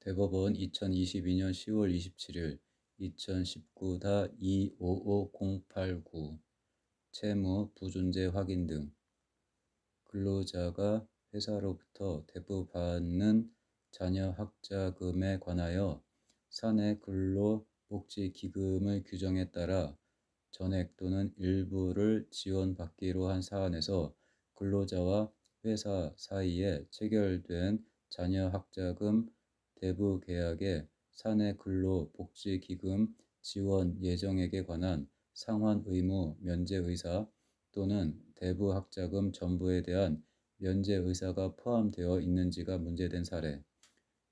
대법원 2022년 10월 27일 2019-255089 채무 부존재 확인 등 근로자가 회사로부터 대부받는 자녀 학자금에 관하여 사내 근로복지기금의 규정에 따라 전액 또는 일부를 지원받기로 한 사안에서 근로자와 회사 사이에 체결된 자녀 학자금 대부 계약의 사내 근로복지기금 지원 예정액에 관한 상환 의무 면제 의사 또는 대부 학자금 전부에 대한 면제 의사가 포함되어 있는지가 문제된 사례.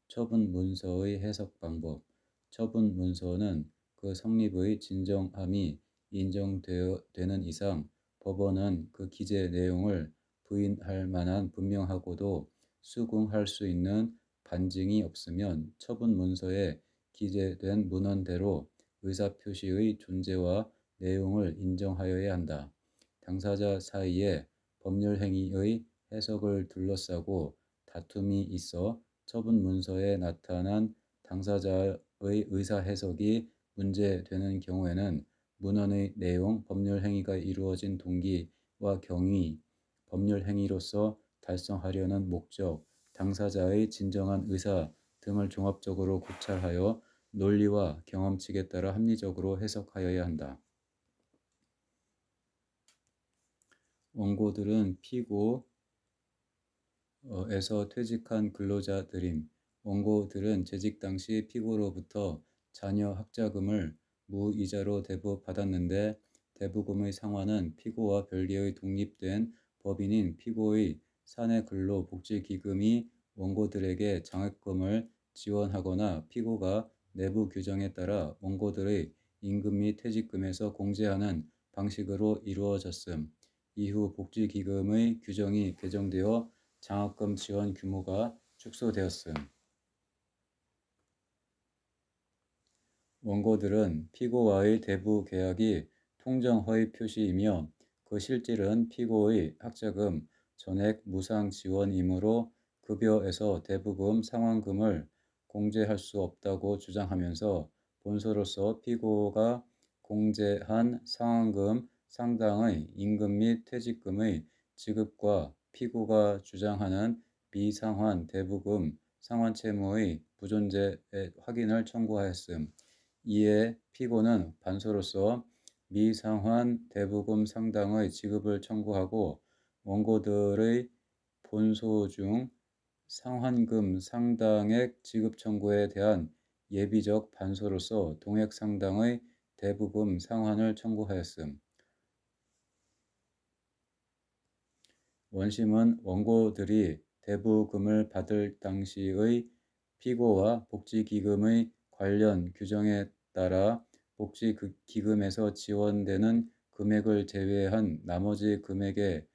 처분 문서의 해석 방법. 처분 문서는 그 성립의 진정함이 인정되는 이상 법원은 그 기재 내용을 부인할 만한 분명하고도 수긍할 수 있는 반증이 없으면 처분 문서에 기재된 문헌대로 의사표시의 존재와 내용을 인정하여야 한다. 당사자 사이에 법률행위의 해석을 둘러싸고 다툼이 있어 처분 문서에 나타난 당사자의 의사 해석이 문제되는 경우에는 문헌의 내용, 법률행위가 이루어진 동기와 경위, 법률행위로서 달성하려는 목적, 당사자의 진정한 의사 등을 종합적으로 고찰하여 논리와 경험칙에 따라 합리적으로 해석하여야 한다. 원고들은 피고에서 퇴직한 근로자들임. 원고들은 재직 당시 피고로부터 자녀 학자금을 무이자로 대부받았는데 대부금의 상환은 피고와 별개의 독립된 법인인 피고의 사내근로복지기금이 원고들에게 장학금을 지원하거나 피고가 내부 규정에 따라 원고들의 임금 및 퇴직금에서 공제하는 방식으로 이루어졌음. 이후 복지기금의 규정이 개정되어 장학금 지원 규모가 축소되었음. 원고들은 피고와의 대부 계약이 통정허위 표시이며 그 실질은 피고의 학자금 전액 무상 지원이므로 급여에서 대부금 상환금을 공제할 수 없다고 주장하면서 본소로서 피고가 공제한 상환금 상당의 임금 및 퇴직금의 지급과 피고가 주장하는 미상환 대부금 상환 채무의 부존재 확인을 청구하였음. 이에 피고는 반소로서 미상환 대부금 상당의 지급을 청구하고 원고들의 본소 중 상환금 상당액 지급 청구에 대한 예비적 반소로서 동액 상당의 대부금 상환을 청구하였음. 원심은 원고들이 대부금을 받을 당시의 피고와 복지기금의 관련 규정에 따라 복지기금에서 지원되는 금액을 제외한 나머지 금액에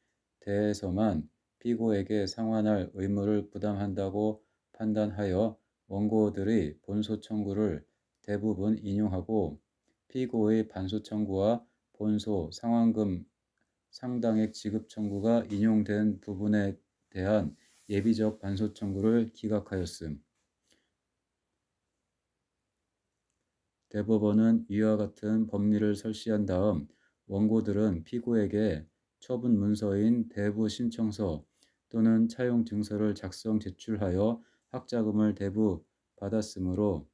대해서만 피고에게 상환할 의무를 부담한다고 판단하여 원고들의 본소 청구를 대부분 인용하고 피고의 반소 청구와 본소 상환금 상당액 지급 청구가 인용된 부분에 대한 예비적 반소 청구를 기각하였음. 대법원은 이와 같은 법리를 설시한 다음 원고들은 피고에게 처분 문서인 대부 신청서 또는 차용 증서를 작성 제출하여 학자금을 대부 받았으므로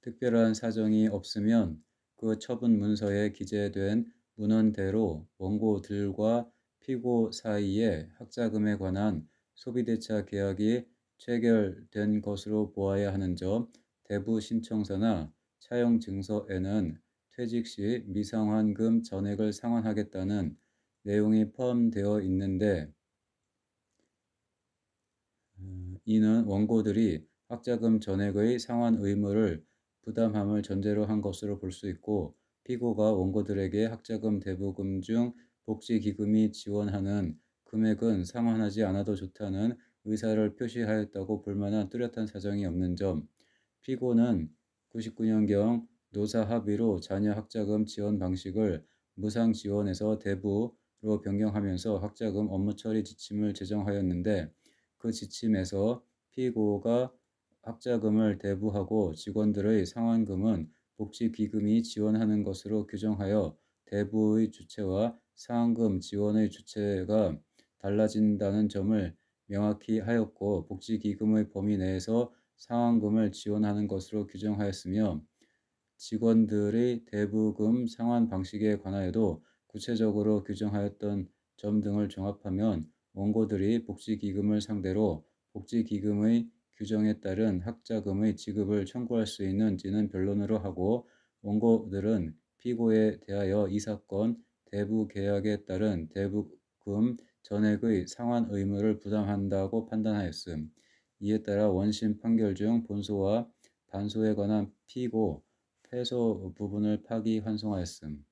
특별한 사정이 없으면 그 처분 문서에 기재된 문헌대로 원고들과 피고 사이에 학자금에 관한 소비대차 계약이 체결된 것으로 보아야 하는 점, 대부 신청서나 차용 증서에는 퇴직 시 미상환금 전액을 상환하겠다는 내용이 포함되어 있는데 이는 원고들이 학자금 전액의 상환 의무를 부담함을 전제로 한 것으로 볼 수 있고 피고가 원고들에게 학자금 대부금 중 복지기금이 지원하는 금액은 상환하지 않아도 좋다는 의사를 표시하였다고 볼 만한 뚜렷한 사정이 없는 점, 피고는 99년경 노사 합의로 자녀 학자금 지원 방식을 무상 지원에서 대부로 변경하면서 학자금 업무 처리 지침을 제정하였는데 그 지침에서 피고가 학자금을 대부하고 직원들의 상환금은 복지기금이 지원하는 것으로 규정하여 대부의 주체와 상환금 지원의 주체가 달라진다는 점을 명확히 하였고 복지기금의 범위 내에서 상환금을 지원하는 것으로 규정하였으며 직원들의 대부금 상환 방식에 관하여도 구체적으로 규정하였던 점 등을 종합하면 원고들이 복지기금을 상대로 복지기금의 규정에 따른 학자금의 지급을 청구할 수 있는지는 변론으로 하고 원고들은 피고에 대하여 이 사건 대부계약에 따른 대부금 전액의 상환 의무를 부담한다고 판단하였음. 이에 따라 원심 판결 중 본소와 반소에 관한 피고, 패소 부분을 파기환송하였음.